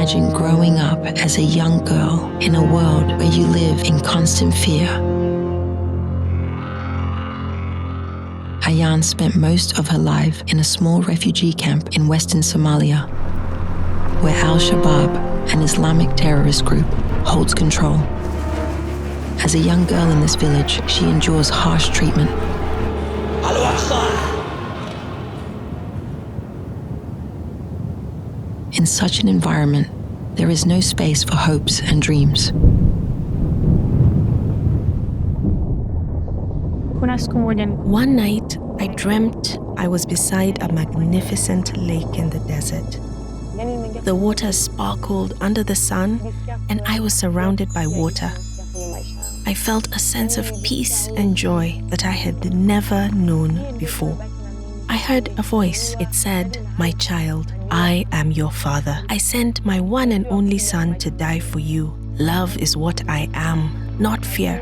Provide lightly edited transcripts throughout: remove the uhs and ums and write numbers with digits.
imagine growing up as a young girl in a world where you live in constant fear. Ayaan spent most of her life in a small refugee camp in western Somalia, where Al-Shabaab, an Islamic terrorist group, holds control. As a young girl in this village, she endures harsh treatment. In such an environment, there is no space for hopes and dreams. One night, I dreamt I was beside a magnificent lake in the desert. The water sparkled under the sun, and I was surrounded by water. I felt a sense of peace and joy that I had never known before. I heard a voice. It said, "My child, I am your father. I sent my one and only son to die for you. Love is what I am, not fear."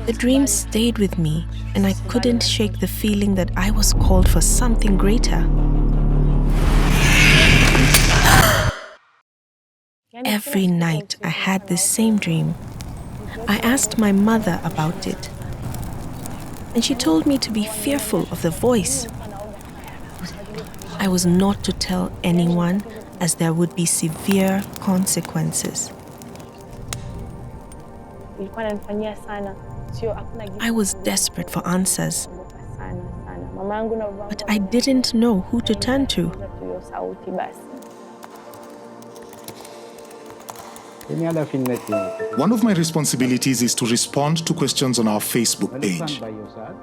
The dream stayed with me, and I couldn't shake the feeling that I was called for something greater. Every night I had this same dream. I asked my mother about it, and she told me to be fearful of the voice. I was not to tell anyone, as there would be severe consequences. I was desperate for answers, but I didn't know who to turn to. One of my responsibilities is to respond to questions on our Facebook page.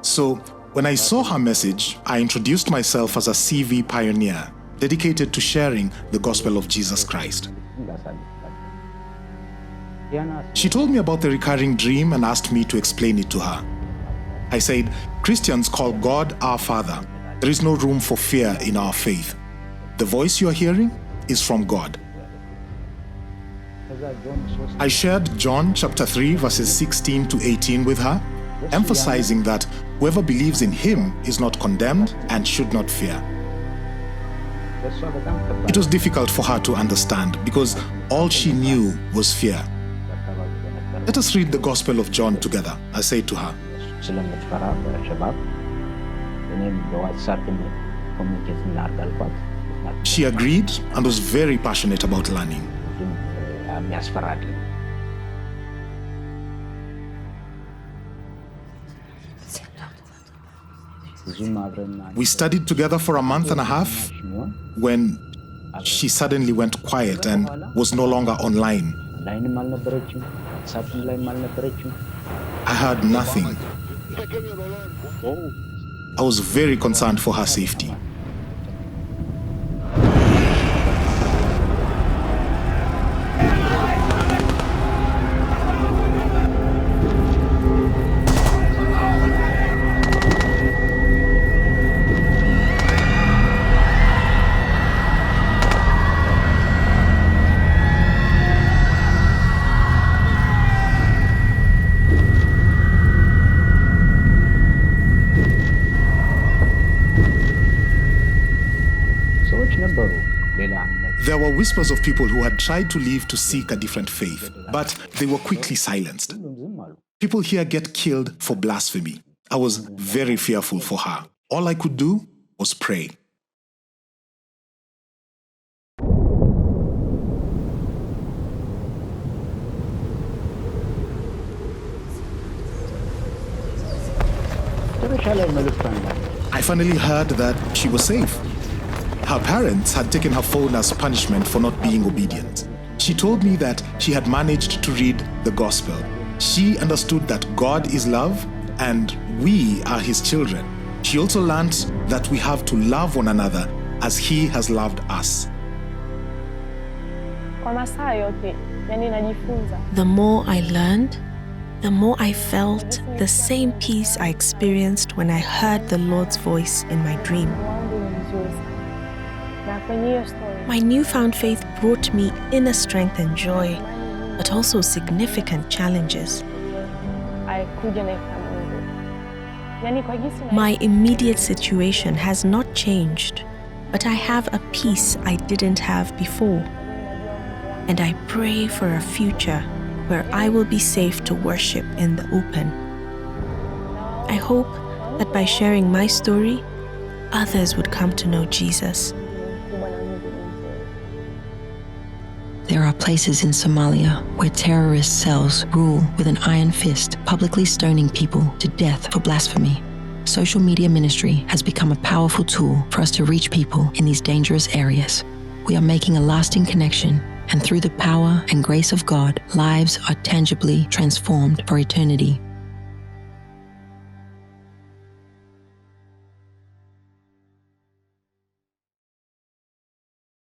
So, when I saw her message, I introduced myself as a CV pioneer, dedicated to sharing the gospel of Jesus Christ. She told me about the recurring dream and asked me to explain it to her. I said, Christians call God our Father. There is no room for fear in our faith. The voice you are hearing is from God. I shared John chapter 3 verses 16 to 18 with her, emphasizing that whoever believes in him is not condemned and should not fear. It was difficult for her to understand because all she knew was fear. Let us read the Gospel of John together, I said to her. She agreed and was very passionate about learning. We studied together for a month and a half when she suddenly went quiet and was no longer online. I heard nothing. I was very concerned for her safety. There were whispers of people who had tried to leave to seek a different faith, but they were quickly silenced. People here get killed for blasphemy. I was very fearful for her. All I could do was pray. I finally heard that she was safe. Her parents had taken her phone as punishment for not being obedient. She told me that she had managed to read the gospel. She understood that God is love and we are his children. She also learned that we have to love one another as he has loved us. The more I learned, the more I felt the same peace I experienced when I heard the Lord's voice in my dream. My newfound faith brought me inner strength and joy, but also significant challenges. My immediate situation has not changed, but I have a peace I didn't have before. and I pray for a future where I will be safe to worship in the open. I hope that by sharing my story, others would come to know Jesus. There are places in Somalia where terrorist cells rule with an iron fist, publicly stoning people to death for blasphemy. Social media ministry has become a powerful tool for us to reach people in these dangerous areas. We are making a lasting connection, and through the power and grace of God, lives are tangibly transformed for eternity.